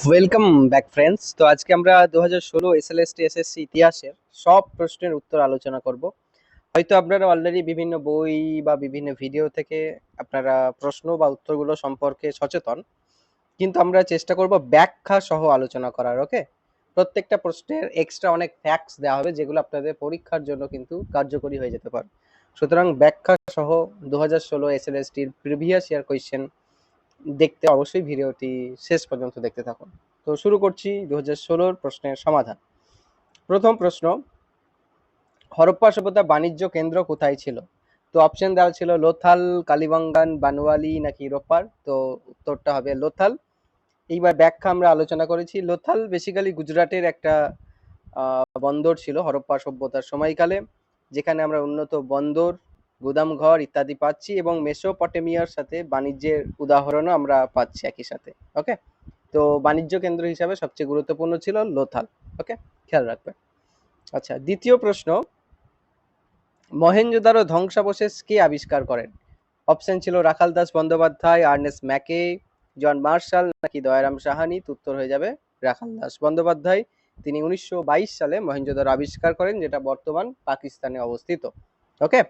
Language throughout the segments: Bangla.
Welcome back friends. তো আজকে আমরা 2016 এসএলএসটি এসএসসি ইতিহাসের সব প্রশ্নের উত্তর আলোচনা করব। হয়তো আপনারা অলরেডি বিভিন্ন বই বা বিভিন্ন ভিডিও থেকে আপনারা প্রশ্ন বা উত্তরগুলো সম্পর্কে সচেতন, কিন্তু আমরা চেষ্টা করব ব্যাখ্যা সহ আলোচনা করার। ওকে, প্রত্যেকটা প্রশ্নের এক্সট্রা অনেক ফ্যাক্টস দেওয়া হবে যেগুলো আপনাদের পরীক্ষার জন্য কিন্তু কার্যকরী হয়ে যেতে পারে। সুতরাং ব্যাখ্যা সহ 2016 এসএলএসটির প্রিভিয়াস ইয়ার কোয়েশ্চেন দেখতে অবশ্যই ভিডিওটি শেষ পর্যন্ত দেখতে থাকুন। তো শুরু করছি 2016 প্রশ্নের সমাধান। প্রথম প্রশ্ন, হরপ্পা সভ্যতার বাণিজ্য কেন্দ্র কোথায় ছিল? তো অপশন দেওয়া ছিল লোথাল, কালিবাঙ্গান, বানওয়ালি নাকি রোপার। তো উত্তরটা হবে লোথাল। এইবার ব্যাখ্যা আমরা আলোচনা করেছি। লোথাল বেসিক্যালি গুজরাটের একটা বন্দর ছিল হরপ্পা সভ্যতার সময়কালে, যেখানে আমরা উন্নত বন্দর, গুদামঘর ইত্যাদি পাচ্ছি এবং মেসোপটেমিয়ার সাথে বাণিজ্যের উদাহরণও আমরা পাচ্ছি একই সাথে। ওকে, তো বাণিজ্য কেন্দ্র হিসাবে সবচেয়ে গুরুত্বপূর্ণ ছিল লোথাল। ওকে, খেয়াল রাখবেন। আচ্ছা, দ্বিতীয় প্রশ্ন, মহেঞ্জোদারো ধ্বংসাবশেষ কে আবিষ্কার করেন? অপশন ছিল Rakhal Das Bandyopadhyay, Ernest Mackay, John Marshall নাকি দয়ারাম সাহানি। উত্তর হয়ে যাবে রাখাল দাস বন্দ্যোপাধ্যায়। তিনি 1922 সালে মহেঞ্জোদারো আবিষ্কার করেন, যেটা বর্তমান পাকিস্তানে অবস্থিত। ওকে,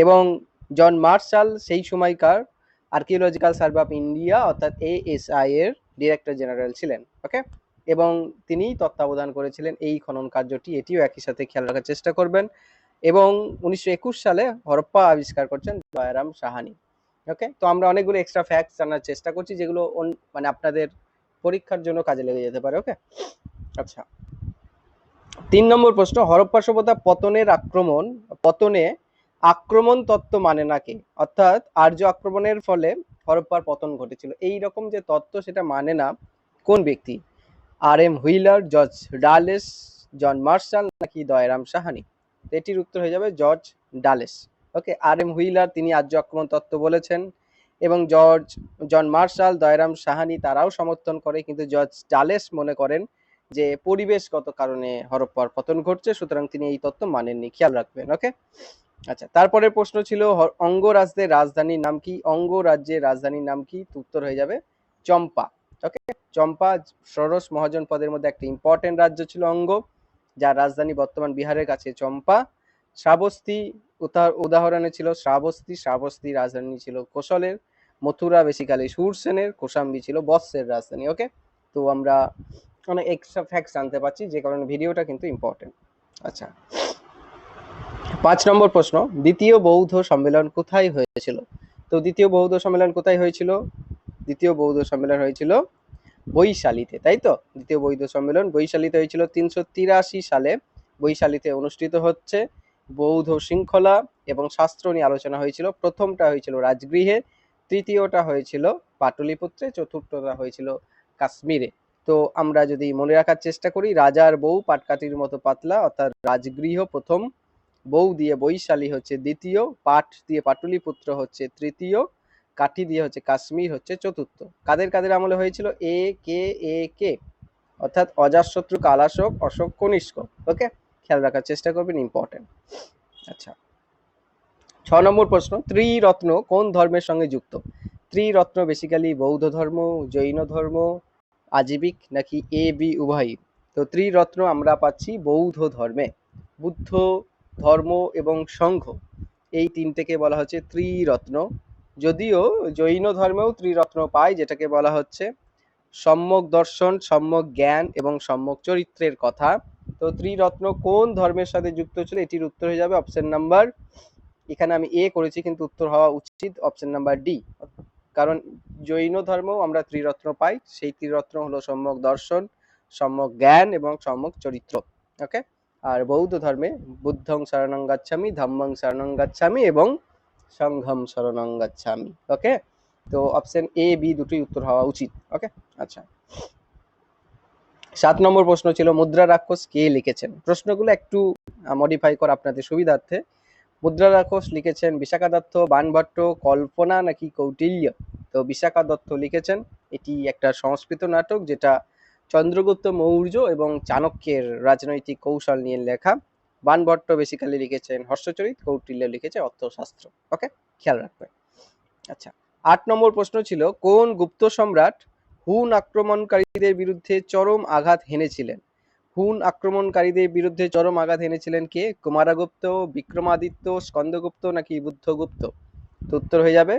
এবং জন মার্শাল সেই সময়কার আর্কিওলজিক্যাল সার্ভে অফ ইন্ডিয়া অর্থাৎ ASI এর ডিরেক্টর জেনারেল ছিলেন। ওকে, এবং তিনি তত্ত্বাবধান করেছিলেন এই খনন কার্যটি। এটিও একই সাথে খেয়াল রাখার চেষ্টা করবেন। এবং 1921 সালে হরপ্পা আবিষ্কার করছেন দয়ারাম সাহানি। ওকে, তো আমরা অনেকগুলো এক্সট্রা ফ্যাক্টস জানার চেষ্টা করছি যেগুলো মানে আপনাদের পরীক্ষার জন্য কাজে লেগে যেতে পারে। ওকে, আচ্ছা, 3 নম্বর প্রশ্ন, হরপ্পা সভ্যতা পতনে আক্রমণ তত্ত্ব মানে না কে? অর্থাৎ আর্য আক্রমণের ফলে হরপ্পার পতন ঘটেছিল, এই রকম যে তত্ত্ব সেটা মানে না কোন ব্যক্তি? RM Wheeler, George Dales, John Marshall নাকি দয়ারাম সাহানি। এটির উত্তর হয়ে যাবে George Dales. Okay, RM Wheeler তিনি আর্য আক্রমণ তত্ত্ব বলেছেন এবং জন মার্শাল, দয়ারাম সাহানি তারাও সমর্থন করে, কিন্তু জর্জ ডালেস মনে করেন যে পরিবেশগত কারণে হরপ্পার পতন ঘটছে, সুতরাং তিনি এই তত্ত্ব মানেননি। খেয়াল রাখবেন। ওকে, আচ্ছা, তারপরের প্রশ্ন ছিল অঙ্গরাজ্যের রাজধানীর নাম কি? অঙ্গরাজ্যের রাজধানীর নাম কি? উত্তর হয়ে যাবে চম্পা। ওকে, চম্পা ষোড়শ মহাজন পদের মধ্যে একটা ইম্পর্টেন্ট রাজ্য ছিল অঙ্গ, যার রাজধানী বর্তমান বিহারের কাছে চম্পা। শ্রাবস্তী উদাহরণে ছিল শ্রাবস্তী রাজধানী ছিল কোশলের। মথুরা বেসিক্যালি সুরসেনের। কোশাম্বী ছিল বৎসের রাজধানী। ওকে, তো আমরা অনেক এক্সট্রা ফ্যাক্টস জানতে পারছি, যে কারণে ভিডিওটা কিন্তু ইম্পর্টেন্ট। আচ্ছা, 5 নম্বর প্রশ্ন, দ্বিতীয় বৌদ্ধ সম্মেলন কোথায় হয়েছিল? তো দ্বিতীয় বৌদ্ধ সম্মেলন কোথায় হয়েছিল? দ্বিতীয় বৌদ্ধ সম্মেলন হয়েছিল বৈশালীতে, তাই তো? দ্বিতীয় বৌদ্ধ সম্মেলন বৈশালীতে হয়েছিল 383 সালে। বৈশালীতে অনুষ্ঠিত হচ্ছে। বৌদ্ধ শৃঙ্খলা এবং শাস্ত্র নিয়ে আলোচনা হয়েছিল। প্রথমটা হয়েছিল রাজগৃহে, তৃতীয়টা হয়েছিল পাটলিপুত্রে, চতুর্থটা হয়েছিল কাশ্মীরে। তো আমরা যদি মনে রাখার চেষ্টা করি, রাজার বউ পাটকাঠির মতো পাতলা, অর্থাৎ রাজগৃহ প্রথম, বউ দিয়ে বৈশালী হচ্ছে দ্বিতীয়, পাট দিয়ে পাটলিপুত্র হচ্ছে তৃতীয়, কাঠি দিয়ে হচ্ছে কাশ্মীর হচ্ছে চতুর্থ। কাদের কাদের আমলে হয়েছিল? কে, অর্থাৎ অজাতশত্রু, কালাশোক, অশোক, কনিষ্ক। ওকে, খেয়াল রাখার চেষ্টা করবেন, ইম্পর্টেন্ট। আচ্ছা, 6 নম্বর প্রশ্ন, ত্রিরত্ন কোন ধর্মের সঙ্গে যুক্ত? ত্রিরত্ন বেসিক্যালি বৌদ্ধ ধর্ম, জৈন ধর্ম, আজীবিক নাকি AB উভয়ই। তো ত্রিরত্ন আমরা পাচ্ছি বৌদ্ধ ধর্মে। বুদ্ধ, ধর্ম এবং সংঘ, এই তিনটেকে বলা হচ্ছে ত্রিরত্ন। যদিও জৈন ধর্মেও ত্রিরত্ন পায়, যেটাকে বলা হচ্ছে সম্যক দর্শন, সম্যক জ্ঞান এবং সম্যক চরিত্রের কথা। তো ত্রিরত্ন কোন ধর্মের সাথে যুক্ত ছিল? এটির উত্তর হয়ে যাবে অপশন নাম্বার, এখানে আমি A করেছি কিন্তু উত্তর হওয়া উচিত অপশন নাম্বার D, কারণ জৈন ধর্মেও আমরা ত্রিরত্ন পাই। সেই ত্রিরত্ন হলো সম্যক দর্শন, সম্যক জ্ঞান এবং সম্যক চরিত্র। ওকে, আর বৌদ্ধ ধর্মে বুদ্ধং শরণং গচ্ছামি, ধম্মং শরণং গচ্ছামি এবং সংঘম শরণং গচ্ছামি। ওকে, তো অপশন A, B দুটোই উত্তর হওয়া উচিত। ওকে, আচ্ছা, 7 নম্বর প্রশ্ন ছিল মুদ্রা রাক্ষস কে লিখেছেন? প্রশ্নগুলো একটু মডিফাই করা আপনাদের সুবিধার্থে। মুদ্রা রাক্ষস লিখেছেন বিশাখা দত্ত, বাণভট্ট, কল্পনা নাকি কৌটিল্য। তো বিশাখা দত্ত লিখেছেন। এটি একটা সংস্কৃত নাটক, যেটা চন্দ্রগুপ্ত মৌর্য এবং চাণক্যের রাজনৈতিক কৌশল নিয়ে লেখা। বাণভট্ট বেসিক্যালি লিখেছেন হর্ষচরিত, কৌটিল্য লিখেছে অর্থশাস্ত্র। ওকে, খেয়াল রাখবেন। আচ্ছা, 8 নম্বর প্রশ্ন ছিল কোন গুপ্ত সম্রাট হুন আক্রমণকারীদের বিরুদ্ধে চরম আঘাত হেনেছিলেন? হুন আক্রমণকারীদের বিরুদ্ধে চরম আঘাত হেনেছিলেন কে? কুমারগুপ্ত, বিক্রমাদিত্য, স্কন্দগুপ্ত নাকি বুদ্ধগুপ্ত? তো উত্তর হয়ে যাবে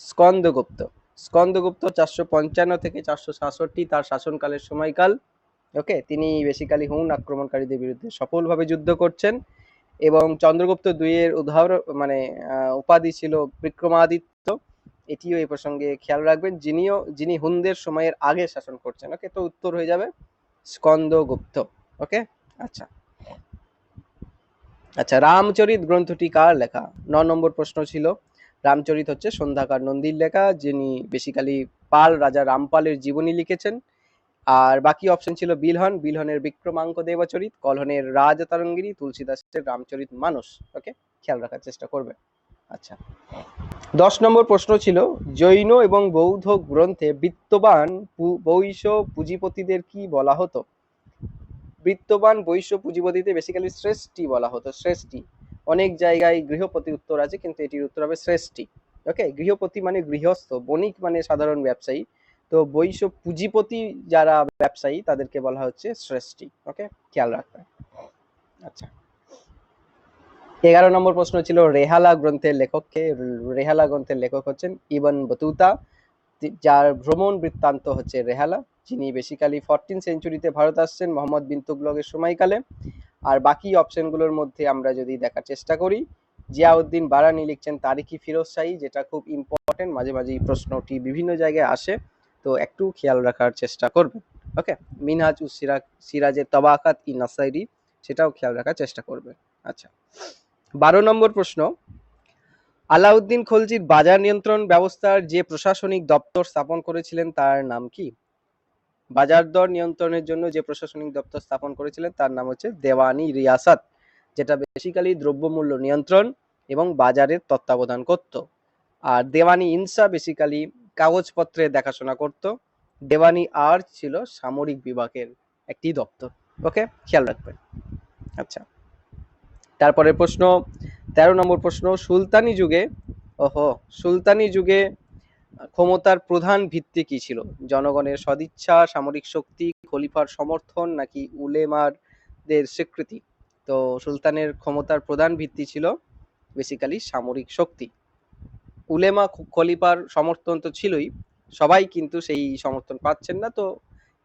স্কন্দগুপ্ত। স্কন্দগুপ্ত 455 থেকে 467 তার শাসনকালের সময়কাল। ওকে, তিনি বেসিক্যালি হুন আক্রমণকারীদের বিরুদ্ধে সফলভাবে যুদ্ধ করছেন এবং চন্দ্রগুপ্ত দুইয়ের উদাহরণ মানে উপাধি ছিল বিক্রমাদিত্য। এটিও এই প্রসঙ্গে খেয়াল রাখবেন, যিনি হুনদের সময়ের আগে শাসন করছেন। ওকে, তো উত্তর হয়ে যাবে স্কন্দগুপ্ত। ওকে, আচ্ছা আচ্ছা, রামচরিত গ্রন্থটি কার লেখা? 9 নম্বর প্রশ্ন ছিল। রামচরিত হচ্ছে সন্ধ্যাকার নন্দীর লেখা, যিনি বেসিক্যালি পাল রাজা রামপালের জীবনী লিখেছেন। আর বাকি অপশন ছিল বিলহনের বিক্রমাঙ্ক দেবচরিত, কলহনের রাজতরঙ্গিনী, তুলসীদাসের রামচরিত মানস। ওকে, খেয়াল রাখার চেষ্টা করবে। আচ্ছা, 10 নম্বর প্রশ্ন ছিল, জৈন এবং বৌদ্ধ গ্রন্থে বিত্তবান বৈশ্য পুঁজিপতিদের কি বলা হতো? বিত্তবান বৈশ্য পুঁজিপতিদের বেসিক্যালি শ্রেষ্ঠী বলা হতো, শ্রেষ্ঠী। অনেক জায়গায় গৃহপতি উত্তর আছে, কিন্তু এটির উত্তর হবে শ্রেষ্ঠী। ওকে, গৃহপতি মানে গৃহস্থ, বণিক মানে সাধারণ ব্যবসায়ী, তো বৈশ্য পুঁজিপতি যারা ব্যবসায়ী তাদেরকে বলা হচ্ছে শ্রেষ্ঠী। ওকে, খেয়াল রাখবেন। আচ্ছা, 11 নম্বর প্রশ্ন ছিল, রেহালা গ্রন্থের লেখক কে? রেহালা গ্রন্থের লেখক হচ্ছেন ইবন বতুতা, যার ভ্রমণ বৃত্তান্ত হচ্ছে রেহালা, যিনি বেসিক্যালি 14 সেঞ্চুরিতে ভারত আসছেন মোহাম্মদ বিন তুগলকের সময়কালে। আর বাকি অপশনগুলোর মধ্যে আমরা যদি দেখার চেষ্টা করি, জিয়াউদ্দিন বারানি লিখছেন তারিখি ফিরোজ শাহী, যেটা খুব ইম্পর্টেন্ট, মাঝে মাঝে এই প্রশ্নটি বিভিন্ন জায়গায় আসে, তো একটু খেয়াল রাখার চেষ্টা করবেন। ওকে, মিনহাজ উস সিরাজের তবাকাত ই নাসাইরি, সেটাও খেয়াল রাখার চেষ্টা করবেন। আচ্ছা, 12 নম্বর প্রশ্ন, আলাউদ্দিন খলজির বাজার নিয়ন্ত্রণ ব্যবস্থার যে প্রশাসনিক দপ্তর স্থাপন করেছিলেন তার নাম কি? বাজার দর নিয়ন্ত্রণের জন্য যে প্রশাসনিক দপ্তর স্থাপন করেছিলেন তার নাম হচ্ছে দেওয়ানি রিয়াসাত, যেটা বেসিক্যালি দ্রব্যমূল্য নিয়ন্ত্রণ এবং বাজারের তত্ত্বাবধান করত। আর দেওয়ানি ইনসা বেসিক্যালি কাগজপত্রের দেখাশোনা করত। দেওয়ানি আর ছিল সামরিক বিভাগের একটি দপ্তর। ওকে, খেয়াল রাখবেন। আচ্ছা, তারপরে প্রশ্ন 13 নম্বর প্রশ্ন, সুলতানি যুগে ক্ষমতার প্রধান ভিত্তি কি ছিল? জনগণের সদিচ্ছা, সামরিক শক্তি, খলিফার সমর্থন নাকি উলেমাদের স্বীকৃতি? তো সুলতানের ক্ষমতার প্রধান ভিত্তি ছিল বেসিক্যালি সামরিক শক্তি। উলেমা খলিফার সমর্থন তো ছিলই, সবাই কিন্তু সেই সমর্থন পাচ্ছেন না, তো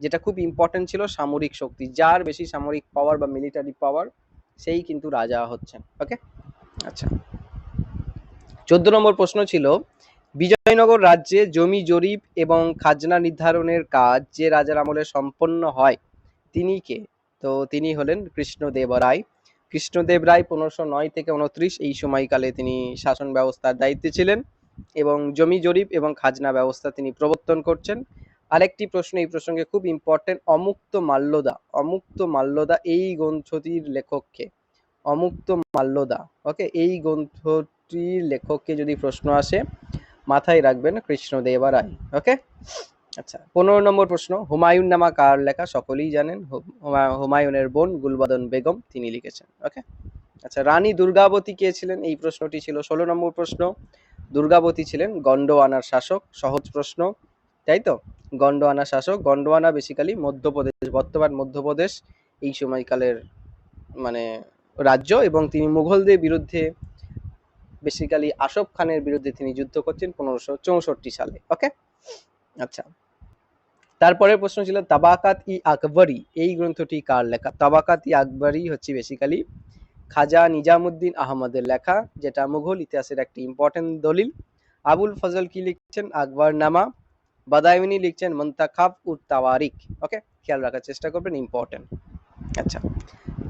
যেটা খুব ইম্পর্টেন্ট ছিল সামরিক শক্তি, যার বেশি সামরিক পাওয়ার বা মিলিটারি পাওয়ার সেই কিন্তু রাজা হচ্ছেন। ওকে, আচ্ছা, 14 নম্বর প্রশ্ন ছিল, বিজয়নগর রাজ্যে জমি জরিপ এবং খাজনা নির্ধারণের কাজ যে রাজার আমলে সম্পন্ন হয় তিনি কে? তো তিনি হলেন কৃষ্ণদেব রায়। কৃষ্ণদেব রায় 1509 থেকে 29 এই সময়কালে তিনি শাসন ব্যবস্থার দায়িত্বে ছিলেন এবং জমি জরিপ এবং খাজনা ব্যবস্থা তিনি প্রবর্তন করছেন। আরেকটি প্রশ্ন এই প্রসঙ্গে খুব ইম্পর্টেন্ট, অমুক্ত মাল্যদা এই গ্রন্থটির লেখককে? অমুক্ত মাল্যদা, ওকে, এই গ্রন্থটির লেখককে যদি প্রশ্ন আসে মাথায় রাখবেন কৃষ্ণদেবা রায়। ওকে, আচ্ছা, 15 নম্বর প্রশ্ন, হুমায়ুন নামা কার লেখা? সকলেই জানেন, হুমায়ুনের বোন গুলবদন বেগম তিনি লিখেছেন। ওকে, আচ্ছা, রানী দুর্গাবতী কে ছিলেন? এই প্রশ্নটি ছিল 16 নম্বর প্রশ্ন। দুর্গাবতী ছিলেন গন্ডোয়ানার শাসক। সহজ প্রশ্ন, তাই তো? গন্ডোয়ানা শাসক, গন্ডোয়ানা বেসিক্যালি মধ্যপ্রদেশ, বর্তমান মধ্যপ্রদেশ এই সময়কালের মানে রাজ্য, এবং তিনি মুঘলদের বিরুদ্ধে বেসিক্যালি আসফ খানের বিরুদ্ধে তিনি যুদ্ধ করছেন 1564 সালে। ওকে, আচ্ছা, তারপরের প্রশ্ন ছিল তাবাকাত ই আকবরী এই গ্রন্থটি কার লেখা? তাবাকাত ই আকবরী হচ্ছে বেসিক্যালি খাজা নিজামুদ্দিন আহমদের লেখা, যেটা মুঘল ইতিহাসের একটি ইম্পর্টেন্ট দলিল। আবুল ফজল কি লিখছেন? আকবর নামা। বাদায়ুনি লিখছেন মুনতাখাব উত তাওয়ারিখ। ওকে, খেয়াল রাখার চেষ্টা করবেন, ইম্পর্টেন্ট। আচ্ছা,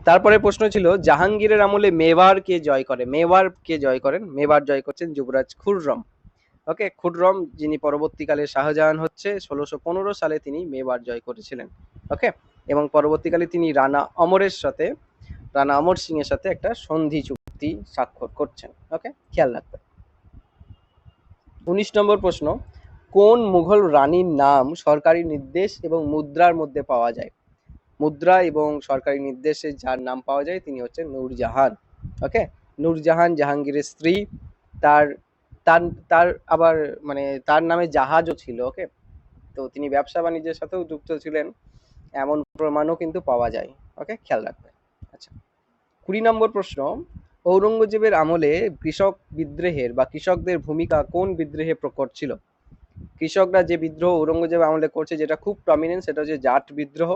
তারপরে প্রশ্ন ছিল, জাহাঙ্গীরের আমলে মেওয়ার কে জয় করে? মেওয়ার কে জয় করেন? মেওয়ার জয় করছেন যুবরাজ খুররম। ওকে, খুররম যিনি পরবর্তীকালে শাহজাহান হচ্ছে, 1615 সালে তিনি মেওয়ার জয় করেছিলেন। ওকে, এবং পরবর্তীকালে তিনি রানা অমর সিং এর সাথে একটা সন্ধি চুক্তি স্বাক্ষর করছেন। ওকে, খেয়াল রাখবেন। 19 নম্বর প্রশ্ন, কোন মুঘল রানীর নাম সরকারি নির্দেশ এবং মুদ্রার মধ্যে পাওয়া যায়? মুদ্রা এবং সরকারি নির্দেশে যার নাম পাওয়া যায় তিনি হচ্ছেন নূরজাহান। ওকে, নূরজাহান জাহাঙ্গীরের স্ত্রী। তার তার তার আবার মানে তার নামে জাহাজও ছিল। ওকে, তো তিনি ব্যবসা বাণিজ্যের সাথেও যুক্ত ছিলেন এমন প্রমাণও কিন্তু পাওয়া যায়। ওকে, খেয়াল রাখবেন। আচ্ছা, 20 নম্বর প্রশ্ন, ঔরঙ্গজেবের আমলে কৃষক বিদ্রোহের বা কৃষকদের ভূমিকা কোন বিদ্রোহে প্রকট ছিল? কৃষকরা যে বিদ্রোহ ঔরঙ্গজেব আমলে করছে যেটা খুব প্রমিনেন্ট, সেটা হচ্ছে জাট বিদ্রোহ।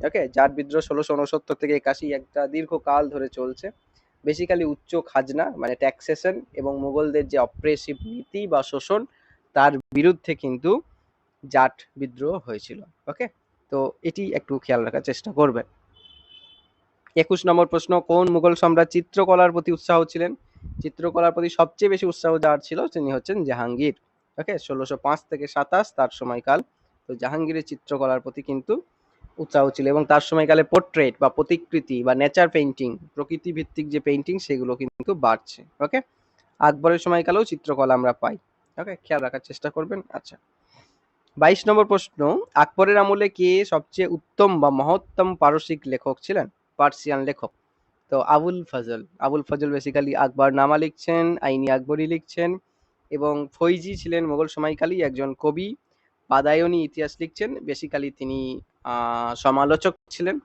ওকে, জাট বিদ্রোহ 1669 থেকে 81, একটা দীর্ঘকাল ধরে চলছে। বেসিক্যালি উচ্চ খাজনা মানে ট্যাক্সেশন এবং মুঘলদের যে অপ্রেসিভ নীতি বা শোষণ, তার বিরুদ্ধে কিন্তু জাট বিদ্রোহ হয়েছিল। ওকে, তো এটি একটু খেয়াল রাখার চেষ্টা করবেন। 21 নম্বর প্রশ্ন, কোন মুঘল সম্রাট চিত্রকলার প্রতি উৎসাহ ছিলেন? চিত্রকলার প্রতি সবচেয়ে বেশি উৎসাহ যার ছিল তিনি হচ্ছেন জাহাঙ্গীর। ওকে, 1605 থেকে 27 তার সময়কাল। তো জাহাঙ্গীরের চিত্রকলার প্রতি কিন্তু উৎসাহ ছিল এবং তার সময়কালে পোর্ট্রেট বা প্রতিকৃতি বা নেচার পেইন্টিং, প্রকৃতি ভিত্তিক যে পেইন্টিং, সেগুলো কিন্তু বাড়ছে। ওকে, আকবরের সময়কালেও চিত্রকলা আমরা পাই। ওকে, খেয়াল রাখার চেষ্টা করবেন। আচ্ছা, 22 নম্বর প্রশ্ন, আকবরের আমলে কে সবচেয়ে উত্তম বা মহত্তম পারসিক লেখক ছিলেন? পার্সিয়ান লেখক। তো আবুল ফজল বেসিক্যালি আকবর নামা লিখছেন, আইনি আকবরী লিখছেন এবং ফৈজি ছিলেন মোগল সময়কালী একজন কবি, বাদায়নী ইতিহাস লিখছেন। বেসিক্যালি তিনি সমালোচক ছিলেন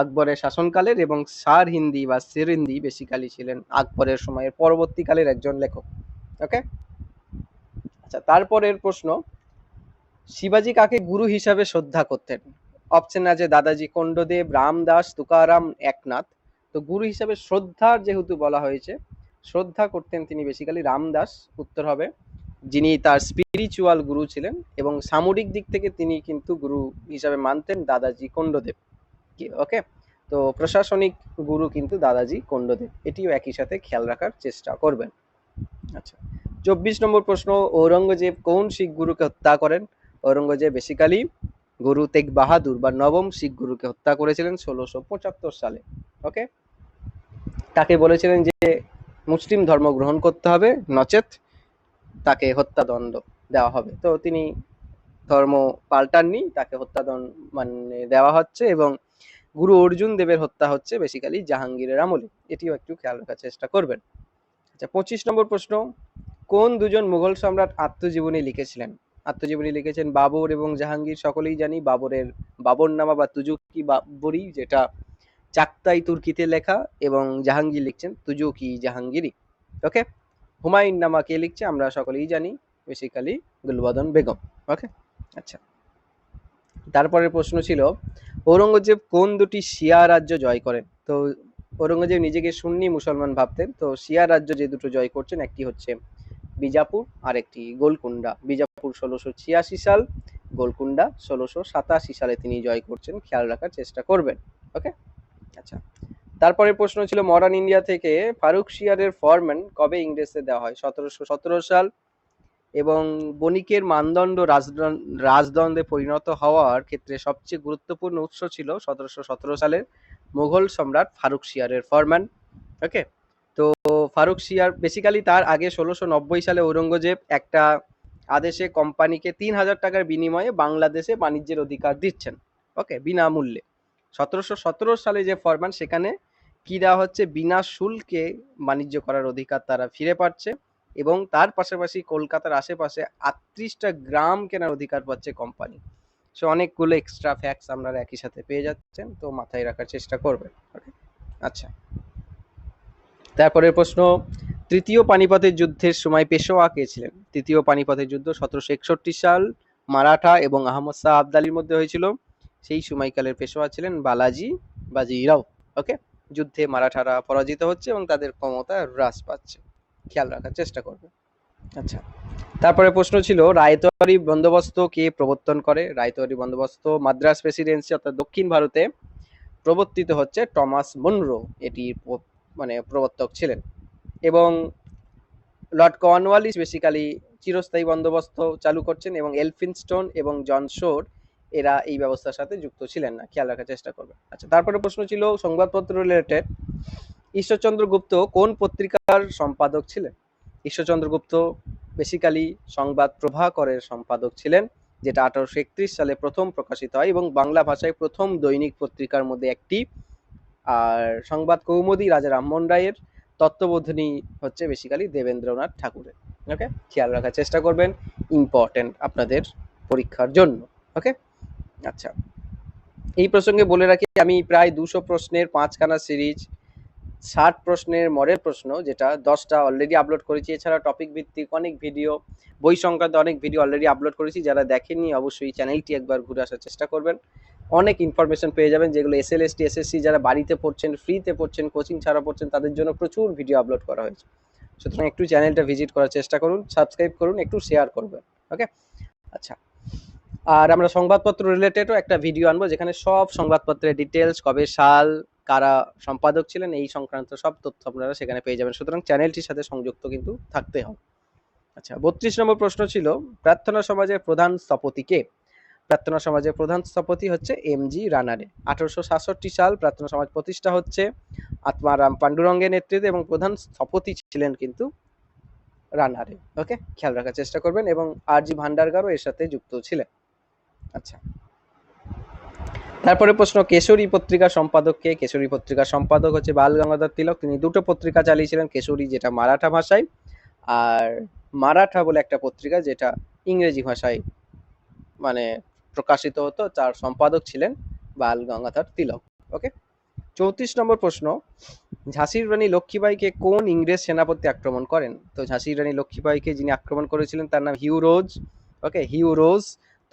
আকবরের শাসনকালের, এবং সার হিন্দি বা সিরিন্দি বেসিক্যালি ছিলেন আকবরের সময়ের পরবর্তীকালের একজন লেখক। ওকে, আচ্ছা, তারপরের প্রশ্ন, শিবাজি কাকে গুরু হিসাবে শ্রদ্ধা করতেন? অপশন আছে দাদাজি কোন্ডদেব, রামদাস, তুকারাম, একনাথ। তো গুরু হিসাবে শ্রদ্ধার যেহেতু বলা হয়েছে, শ্রদ্ধা করতেন তিনি বেসিক্যালি রামদাস উত্তর হবে, যিনি তার স্পিরিচুয়াল গুরু ছিলেন, এবং সামরিক দিক থেকে তিনি কিন্তু গুরু হিসাবে মানতেন দাদাজি কোন্ডদেব। ওকে, তো প্রশাসনিক গুরু কিন্তু দাদাজি কোন্ডদেব, এটিও একই সাথে খেয়াল রাখার চেষ্টা করবেন। আচ্ছা, 24 নম্বর প্রশ্ন, ঔরঙ্গজেব কোন শিখ গুরুকে হত্যা করেন? ঔরঙ্গজেব বেসিক্যালি গুরু তেগ বাহাদুর বা নবম শিখ গুরুকে হত্যা করেছিলেন 1675 সালে। ওকে, তাকে বলেছিলেন যে মুসলিম ধর্ম গ্রহণ করতে হবে, নচেত তাকে হত্যাদণ্ড দেওয়া হবে। তো তিনি ধর্ম পাল্টাননি, তাকে হত্যাদণ্ড মানে দেওয়া হচ্ছে, এবং গুরু অর্জুন দেবের হত্যা হচ্ছে বেসিক্যালি জাহাঙ্গীরের আমলে, এটিও একটু খেয়াল রাখার চেষ্টা করবেন। আচ্ছা, 25 নম্বর প্রশ্ন, কোন দুজন মুঘল সম্রাট আত্মজীবনী লিখেছিলেন? আত্মজীবনী লিখেছেন বাবর এবং জাহাঙ্গীর। সকলেই জানি বাবরের বাবরনামা বা তুজুকি বাবরি, যেটা চাকতাই তুর্কিতে লেখা, এবং জাহাঙ্গীর লিখছেন তুজুকি জাহাঙ্গীরি। ওকে, হুমায়ুন নামা কে লিখছে আমরা সকলেই জানি, বেসিক্যালি গুলবদন বেগম। ওকে, আচ্ছা, তারপরের প্রশ্ন ছিল ঔরঙ্গজেব কোন দুটি শিয়া রাজ্য জয় করেন? তো ঔরঙ্গজেব নিজেকে সুন্নি মুসলমান ভাবতেন। তো শিয়া রাজ্য যে দুটো জয় করছেন, একটি হচ্ছে বিজাপুর আর একটি গোলকুন্ডা। বিজাপুর 1686 সাল, গোলকুন্ডা 1687 সালে তিনি জয় করছেন, খেয়াল রাখার চেষ্টা করবেন। ওকে, আচ্ছা, তারপরে প্রশ্ন ছিল মডার্ন ইন্ডিয়া থেকে ফারুকশিয়ারের ফরম্যান কবে ইংরেজদের দেওয়া হয়? 1717 সাল, এবং বণিকের মানদণ্ড রাজদণ্ডে পরিণত হওয়ার ক্ষেত্রে সবচেয়ে গুরুত্বপূর্ণ উৎস ছিল 1717 সালের মুঘল সম্রাট ফারুকশিয়ারের ফরম্যান। ওকে, তো ফারুকশিয়ার বেসিক্যালি তার আগে 1690 সালে ঔরঙ্গজেব একটা আদেশে কোম্পানিকে 3000 টাকার বিনিময়ে বাংলাদেশে বাণিজ্যের অধিকার দিচ্ছেন। ওকে, বিনামূল্যে। 1717 সালে যে ফরম্যান, সেখানে কি দেওয়া হচ্ছে, বিনা শুল্কে বাণিজ্য করার অধিকার তারা ফিরে পাচ্ছে, এবং তার পাশাপাশি কলকাতার আশেপাশে 38টা গ্রাম কেনার অধিকার পাচ্ছে কোম্পানি। সো অনেকগুলো এক্সট্রা ফ্যাক্টস আপনারা একই সাথে পেয়ে যাচ্ছেন, তো মাথায় রাখার চেষ্টা করবেন। ওকে, আচ্ছা, তারপরের প্রশ্ন, তৃতীয় পানিপথের যুদ্ধের সময় পেশোয়া কে ছিলেন? তৃতীয় পানিপথের যুদ্ধ 1761 সাল, মারাঠা এবং আহমদ শাহ আবদালির মধ্যে হয়েছিল। সেই সময়কালের পেশোয়া ছিলেন বালাজি বাজিরাও। ওকে, যুদ্ধে মারাঠারা পরাজিত হচ্ছে এবং তাদের ক্ষমতা হ্রাস পাচ্ছে, খেয়াল রাখার চেষ্টা করবে। আচ্ছা, তারপরে প্রশ্ন ছিল রায়তওয়ারি বন্দোবস্ত কে প্রবর্তন করে? রায়তওয়ারি বন্দোবস্ত মাদ্রাজ প্রেসিডেন্সি অর্থাৎ দক্ষিণ ভারতে প্রবর্তিত হচ্ছে টমাস মুনরো, এটির মানে প্রবর্তক ছিলেন, এবং লর্ড কর্নওয়ালিস বেসিক্যালি চিরস্থায়ী বন্দোবস্ত চালু করছেন, এবং এলফিনস্টোন এবং জন শোর এরা এই ব্যবস্থার সাথে যুক্ত ছিলেন না, খেয়াল রাখার চেষ্টা করবে। আচ্ছা, তারপরে প্রশ্ন ছিল সংবাদপত্র রিলেটেড, ঈশ্বরচন্দ্র গুপ্ত কোন পত্রিকার সম্পাদক ছিলেন? ঈশ্বরচন্দ্র গুপ্ত বেসিক্যালি সংবাদ প্রভাকরের সম্পাদক ছিলেন, যেটা 1831 সালে প্রথম প্রকাশিত হয় এবং বাংলা ভাষায় প্রথম দৈনিক পত্রিকার মধ্যে একটি। আর সংবাদ কৌমুদী রাজা রামমোহন রায়ের, তত্ত্ববোধিনী হচ্ছে বেসিক্যালি দেবেন্দ্রনাথ ঠাকুরের। ওকে, খেয়াল রাখার চেষ্টা করবেন, ইম্পর্টেন্ট আপনাদের পরীক্ষার জন্য। ওকে, আচ্ছা, এই প্রসঙ্গে বলে রাখি আমি প্রায় 200 প্রশ্নের 5খানা সিরিজ, 60 প্রশ্নের মডেল প্রশ্ন, যেটা 10টা অলরেডি আপলোড করেছি। এছাড়া টপিক ভিত্তিক অনেক ভিডিও, বই সংক্রান্ত অনেক ভিডিও অলরেডি আপলোড করেছি। যারা দেখেননি অবশ্যই চ্যানেলটি একবার ঘুরে আসার চেষ্টা করবেন। অনেক ইনফরমেশন পেয়ে যাবেন, যেগুলো এসএলএসটি এসএসসি যারা বাড়িতে পড়ছেন, ফ্রিতে পড়ছেন, কোচিং ছাড়া পড়ছেন, তাদের জন্য প্রচুর ভিডিও আপলোড করা হয়েছে। সুতরাং একটু চ্যানেলটা ভিজিট করার চেষ্টা করুন, সাবস্ক্রাইব করুন, একটু শেয়ার করবেন। ওকে, আচ্ছা, আর আমরা সংবাদপত্র রিলেটেডও একটা ভিডিও আনবো, যেখানে সব সংবাদপত্রের ডিটেলস, কবে সাল, কারা সম্পাদক ছিলেন, এই সংক্রান্ত সব তথ্য আপনারা সেখানে পেয়ে যাবেন। সুতরাং চ্যানেলটির সাথে সংযুক্ত কিন্তু থাকতে হবে। আচ্ছা, 32 নম্বর প্রশ্ন ছিল, প্রার্থনা সমাজের প্রধান স্থপতি কে? প্রার্থনা সমাজের প্রধান স্থপতি হচ্ছে এমজি রানারে। 1867 সাল প্রার্থনা সমাজ প্রতিষ্ঠা হচ্ছে আত্মারাম পাণ্ডুরঙ্গের নেতৃত্বে, এবং প্রধান স্থপতি ছিলেন কিন্তু রানারে। ওকে, খেয়াল রাখার চেষ্টা করবেন, এবং আরজি ভান্ডারকারও এর সাথে যুক্ত ছিলেন। আচ্ছা, তারপরে প্রশ্ন, কেশরী পত্রিকার সম্পাদক কে? কেশরী পত্রিকার সম্পাদক হচ্ছে বাল গঙ্গাধর তিলক। তিনি দুটো পত্রিকা চালিয়েছিলেন, কেশরী যেটা মারাঠা ভাষায়, আর মারাঠা বলে একটা পত্রিকা যেটা ইংরেজি ভাষায় মানে প্রকাশিত হতো, তার সম্পাদক ছিলেন বাল গঙ্গাধর তিলক। ওকে, 34 নম্বর প্রশ্ন, ঝাঁসির রানী লক্ষ্মীবাইকে কোন ইংরেজ সেনাপতি আক্রমণ করেন? তো ঝাঁসির রানী লক্ষ্মীবাইকে যিনি আক্রমণ করেছিলেন তার নাম হিউ রোজ। ওকে, হিউ রোজ।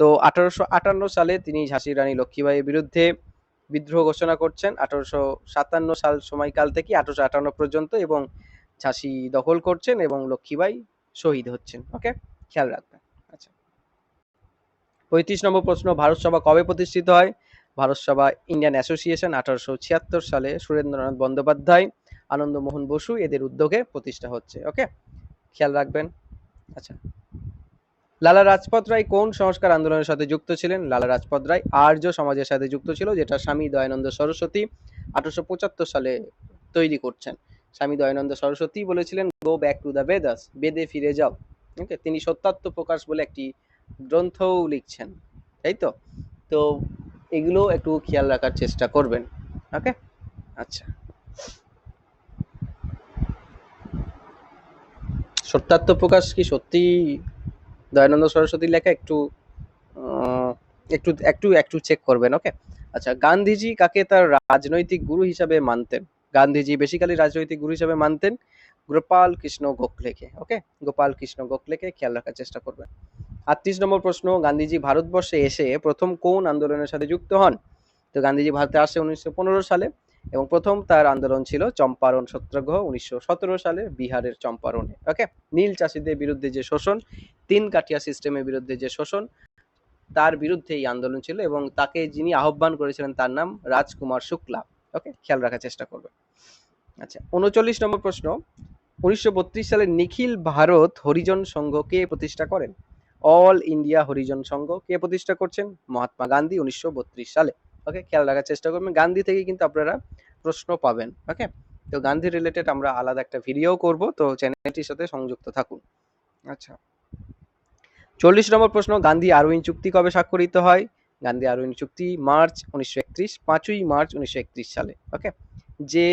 তো 1858 সালে তিনি ঝাঁসির রানী লক্ষ্মীবাইয়ের বিরুদ্ধে বিদ্রোহ ঘোষণা করছেন। 1857 সাল সময়কাল থেকে 1858 পর্যন্ত, এবং ঝাঁসি দখল করছেন এবং লক্ষ্মীবাই শহীদ হচ্ছেন। ওকে, খেয়াল রাখবেন। আচ্ছা, 35 নম্বর প্রশ্ন, ভারত সভা কবে প্রতিষ্ঠিত হয়? ভারত সভা ইন্ডিয়ান অ্যাসোসিয়েশন 1876 সালে সুরেন্দ্রনাথ বন্দ্যোপাধ্যায়, আনন্দমোহন বসু এদের উদ্যোগে প্রতিষ্ঠা হচ্ছে। ওকে, খেয়াল রাখবেন। আচ্ছা, লালা রাজপথ রায় কোন সংস্কার আন্দোলনের সাথে যুক্ত ছিলেন? লালা রাজপথ রায় আর্য সমাজের সাথে যুক্ত ছিল, যেটা স্বামী দয়ানন্দ সরস্বতী 1875 সালে তৈরি করছেন। স্বামী দয়ানন্দ সরস্বতী বলেছিলেন, go back to the Vedas, বেদে ফিরে যাও। ওকে, তিনি সত্যাত্ম প্রকাশ বলে একটি গ্রন্থও লিখছেন, তাই তো? তো এগুলো একটু খেয়াল রাখার চেষ্টা করবেন। ওকে, আচ্ছা, সত্যাত্ম প্রকাশ কি সত্যি দয়ানন্দ সরস্বতীর লেখা? একটু একটু একটু একটু চেক করবেন। ওকে, আচ্ছা, গান্ধীজি কাকে তার রাজনৈতিক গুরু হিসাবে মানতেন? গান্ধীজি বেসিক্যালি রাজনৈতিক গুরু হিসাবে মানতেন গোপাল কৃষ্ণ গোখলেকে। ওকে, গোপাল কৃষ্ণ গোখলেকে খেয়াল রাখার চেষ্টা করবেন। 38 নম্বর প্রশ্ন, গান্ধীজি ভারতবর্ষে এসে প্রথম কোন আন্দোলনের সাথে যুক্ত হন? তো গান্ধীজি ভারতে আসে 1915 সালে, এবং প্রথম তার আন্দোলন ছিল চম্পারণ সত্যাগ্রহ 1917 সালে বিহারের চম্পারণে। ওকে, নীল চাষীদের বিরুদ্ধে যে শোষণ, তিন কাঠিয়া সিস্টেমের বিরুদ্ধে যে শোষণ, তার বিরুদ্ধে এই আন্দোলন ছিল, এবং তাকে যিনি আহ্বান করেছিলেন তার নাম রাজকুমার শুক্লা। ওকে, খেয়াল রাখার চেষ্টা করবে। আচ্ছা, 39 নম্বর প্রশ্ন, 1932 সালে নিখিল ভারত হরিজন সংঘ কে প্রতিষ্ঠা করেন? অল ইন্ডিয়া হরিজন সংঘ কে প্রতিষ্ঠা করছেন? মহাত্মা গান্ধী 1932 সালে। ওকে, খেয়াল রাখার চেষ্টা করবেন, গান্ধী থেকে কিন্তু আপনারা প্রশ্ন পাবেন। ওকে, তো গান্ধী রিলেটেড আমরা আলাদা একটা ভিডিও করব, তো চ্যানেলটির সাথে সংযুক্ত থাকুন। আচ্ছা, 40 নম্বর প্রশ্ন, গান্ধী আরউইন চুক্তি কবে স্বাক্ষরিত হয়? গান্ধী আরউইন চুক্তি মার্চ 1931, 5ই মার্চ 1931 সালে। ওকে, যে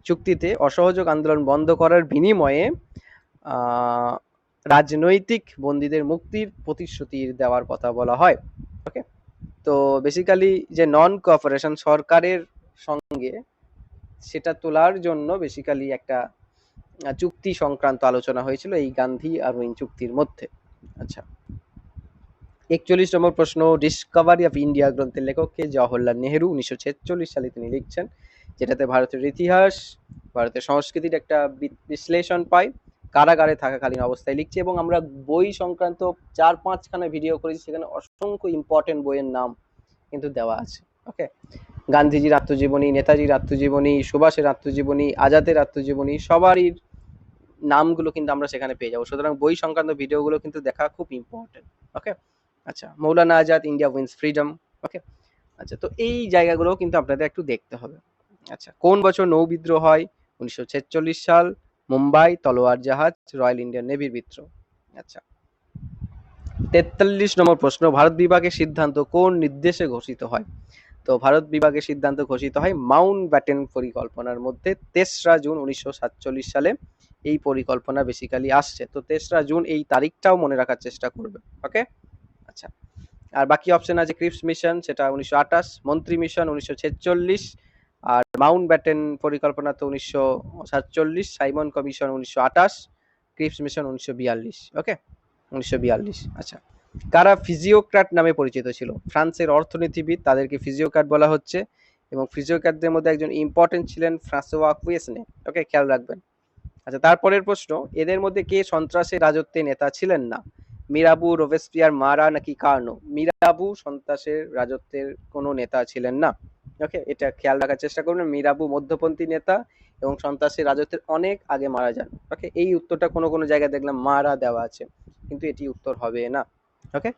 চুক্তিতে অসহযোগ আন্দোলন বন্ধ করার বিনিময়ে রাজনৈতিক বন্দীদের মুক্তির প্রতিশ্রুতি দেওয়ার কথা বলা হয়। ওকে, তো বেসিক্যালি যে নন কোঅপারেশন সরকারের সঙ্গে, সেটা তোলার জন্য বেসিক্যালি একটা চুক্তি সংক্রান্ত আলোচনা হয়েছিল এই গান্ধী আরউইন চুক্তির মধ্যে। আচ্ছা, 41 নম্বর প্রশ্ন, ডিসকভারি অফ ইন্ডিয়া গ্রন্থের লেখক কে? জওহরলাল নেহেরু। 1946 সালে তিনি লিখছেন, যেটাতে ভারতের ইতিহাস, ভারতের সংস্কৃতির একটা বিশ্লেষণ পাই। কারাগারে থাকাকালীন অবস্থায় লিখছে, এবং আমরা বই সংক্রান্ত 4-5খানা ভিডিও করেছি, সেখানে অসংখ্য ইম্পর্টেন্ট বইয়ের নাম কিন্তু দেওয়া আছে। ওকে, গান্ধীজির আত্মজীবনী, নেতাজির আত্মজীবনী, সুভাষের আত্মজীবনী, আজাদের আত্মজীবনী, সবারই নামগুলো কিন্তু আমরা সেখানে পেয়ে যাবো। সুতরাং বই সংক্রান্ত ভিডিওগুলো কিন্তু দেখা খুব ইম্পর্টেন্ট। ওকে, আচ্ছা, Maulana Azad, India wins freedom. ওকে, আচ্ছা, তো এই জায়গাগুলো কিন্তু আপনাদের একটু দেখতে হবে। আচ্ছা, কোন বছর নৌ বিদ্রোহ হয়? 1946 সাল, মুম্বাই, তলোয়ার জাহাজ, রয়্যাল ইন্ডিয়ান নেভির বিদ্রোহ। আচ্ছা, 43 নম্বর প্রশ্ন, ভারত বিভাগের সিদ্ধান্ত কোন নির্দেশে ঘোষিত হয়? তো ভারত বিভাগের সিদ্ধান্ত ঘোষিত হয় মাউন্ট ব্যাটেন পরিকল্পনার মধ্যে 3রা জুন 1947 সালে এই পরিকল্পনা বেসিক্যালি আসছে। তো 3রা জুন এই তারিখটাও মনে রাখার চেষ্টা করবে। ওকে, আচ্ছা, আর বাকি অপশন আছে ক্রিপস মিশন, সেটা 1928, মন্ত্রী মিশন 1946, আর মাউন্ট ব্যাটেন পরিকল্পনা তো 1947, সাইমন কমিশন 1928, ক্রিপস মিশন 1942। ওকে, 1942। আচ্ছা, কারা ফিজিওক্র্যাট নামে পরিচিত ছিল? ফ্রান্সের অর্থনীতিবিদ, তাদেরকে ফিজিওক্র্যাট বলা হচ্ছে, এবং ফিজিওক্র্যাটদের মধ্যে একজন ইম্পর্টেন্ট ছিলেন ফ্রাঁসোয়া কুয়েসনে। ওকে, খেয়াল রাখবেন। আচ্ছা, তারপরের প্রশ্ন, এদের মধ্যে কে সন্ত্রাসের রাজত্বে নেতা ছিলেন না? মিরাবু, রোবেসপিয়ার, মারা নাকি কার্নো? মিরাবু সন্ত্রাসের রাজত্বের কোনো নেতা ছিলেন না। ওকে, এটা খেয়াল রাখার চেষ্টা করবেন। মিরাবু মধ্যপন্থী নেতা এবং সন্ত্রাসের রাজত্বের অনেক আগে মারা যান। ওকে, এই উত্তরটা কোনো কোনো জায়গায় দেখলাম মারা দেওয়া আছে, কিন্তু এটি উত্তর হবে না। ওকে,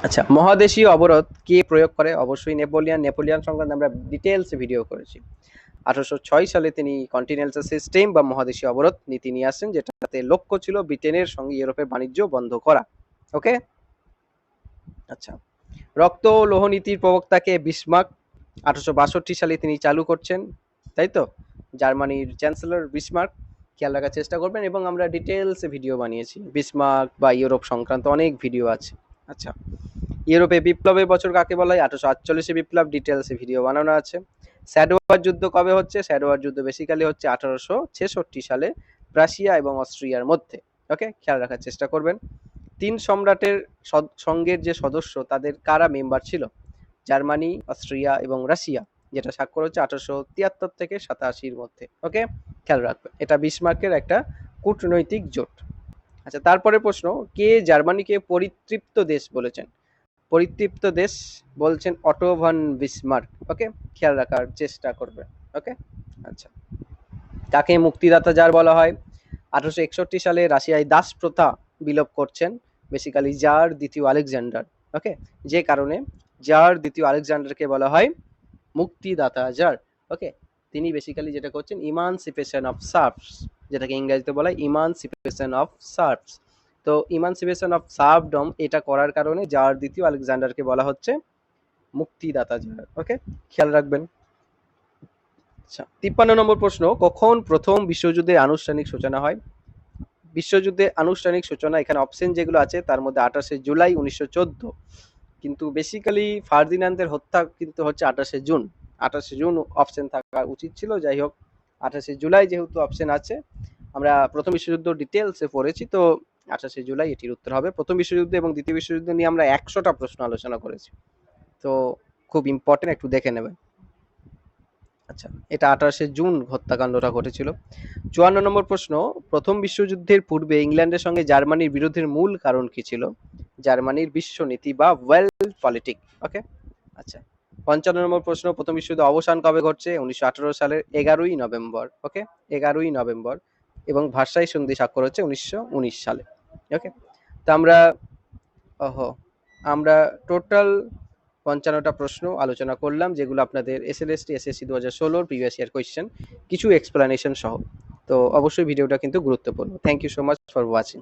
আচ্ছা, মহাদেশীয় অবরোধ কে প্রয়োগ করে? অবশ্যই নেপোলিয়ান। নেপোলিয়ান সংক্রান্ত আমরা ডিটেলস ভিডিও করেছি। 1806 সালে তিনি কন্টিনেন্টাল সিস্টেম বা মহাদেশীয় অবরোধ নীতি নিয়ে আসেন, যেটাতে লক্ষ্য ছিল ব্রিটেনের সঙ্গে ইউরোপের বাণিজ্য বন্ধ করা। ওকে, আচ্ছা, রক্ত ও লৌহ নীতির প্রবক্তাকে? বিসমার্ক। 1862 সালে তিনি চালু করছেন, তাই তো? জার্মানির চ্যান্সেলর বিসমার্ক, খেয়াল রাখার চেষ্টা করবেন। এবং আমরা ডিটেলসে ভিডিও বানিয়েছি বিসমার্ক বা ইউরোপ সংক্রান্ত অনেক ভিডিও আছে। আচ্ছা, ইউরোপে বিপ্লবের বছর কাকে বলা হয়? 1848 বিপ্লব, ডিটেলসে ভিডিও বানানো আছে। স্যাডওয়ার যুদ্ধ কবে হচ্ছে? স্যাডওয়ার যুদ্ধ বেসিক্যালি হচ্ছে 1866 সালে রাশিয়া এবং অস্ট্রিয়ার মধ্যে। ওকে, খেয়াল রাখার চেষ্টা করবেন। তিন সম্রাটের সঙ্গের যে সদস্য, তাদের কারা মেম্বার ছিল? জার্মানি, অস্ট্রিয়া এবং রাশিয়া, যেটা স্বাক্ষর হচ্ছে 1873 থেকে 87 মধ্যে। ওকে, খেয়াল রাখবেন, এটা বিসমার্কের একটা কূটনৈতিক জোট। আচ্ছা, তারপরে প্রশ্ন, কে জার্মানিকে পরিতৃপ্ত দেশ বলেছেন? পরিতৃপ্ত দেশ বলছেন অটো ভন বিসমার্ক। ওকে, খেয়াল রাখার চেষ্টা করবেন। ওকে, আচ্ছা, তাকে মুক্তিদাতা জার বলা হয়। 1861 সালে রাশিয়ায় দাস প্রথা বিলোপ করছেন বেসিক্যালি জার দ্বিতীয় আলেকজান্ডার। ওকে, যে কারণে জার দ্বিতীয় আলেকজান্ডারকে বলা হয় মুক্তিদাতা জার। ওকে, তিনি বেসিক্যালি যেটা করছেন ইমানসিপেশন অফ সার্ভস, যেটাকে ইংরেজিতে বলা হয় ইমানসিপেশন অফ সার্ভস। তো ইমানসিপেশন অফ সার্ভডম এটা করার কারণে জার দ্বিতীয় আলেকজান্ডারকে বলা হচ্ছে মুক্তিদাতা জার। ওকে, খেয়াল রাখবেন। আচ্ছা, 53 নম্বর প্রশ্ন, কখন প্রথম বিশ্বযুদ্ধের আনুষ্ঠানিক সূচনা হয়? বিশ্বযুদ্ধের আনুষ্ঠানিক সূচনা, এখানে অপশন যেগুলো আছে তার মধ্যে 28 জুলাই 1914, কিন্তু বেসিক্যালি ফার্দিনান্দের হত্যা কিন্তু হচ্ছে 28 জুন। 28 জুন অপশন থাকা উচিত ছিল, যাই হোক 28 জুলাই যেহেতু অপশন আছে, আমরা প্রথম বিশ্বযুদ্ধ ডিটেলসে পড়েছি, তো 28 জুলাই এটির উত্তর হবে। প্রথম বিশ্বযুদ্ধ এবং দ্বিতীয় বিশ্বযুদ্ধ নিয়ে আমরা 100টা প্রশ্ন আলোচনা করেছি, তো খুব ইম্পর্টেন্ট, একটু দেখে নেবেন। আচ্ছা, এটা 28 জুন হত্যাকাণ্ডটা ঘটেছিল। 54 নম্বর প্রশ্ন, প্রথম বিশ্বযুদ্ধের পূর্বে ইংল্যান্ডের সঙ্গে জার্মানির বিরোধের মূল কারণ কি ছিল? জার্মানির বিশ্বনীতি বা ওয়েল্ট পলিটিক। ওকে, আচ্ছা, 55 নম্বর প্রশ্ন, প্রথম বিশ্বযুদ্ধ অবসান কবে ঘটছে? 1918 সালের 11ই নভেম্বর। ওকে, 11ই নভেম্বর, এবং ভার্সাই সন্ধি স্বাক্ষর হচ্ছে 1919 সালে। ওকে, তো আমরা টোটাল 55টা প্রশ্ন আলোচনা করলাম, যেগুলো আপনাদের SLST SSC 2016 previous year question, কিছু এক্সপ্লানেশন সহ। তো অবশ্যই ভিডিওটা কিন্তু গুরুত্বপূর্ণ। Thank you so much for watching.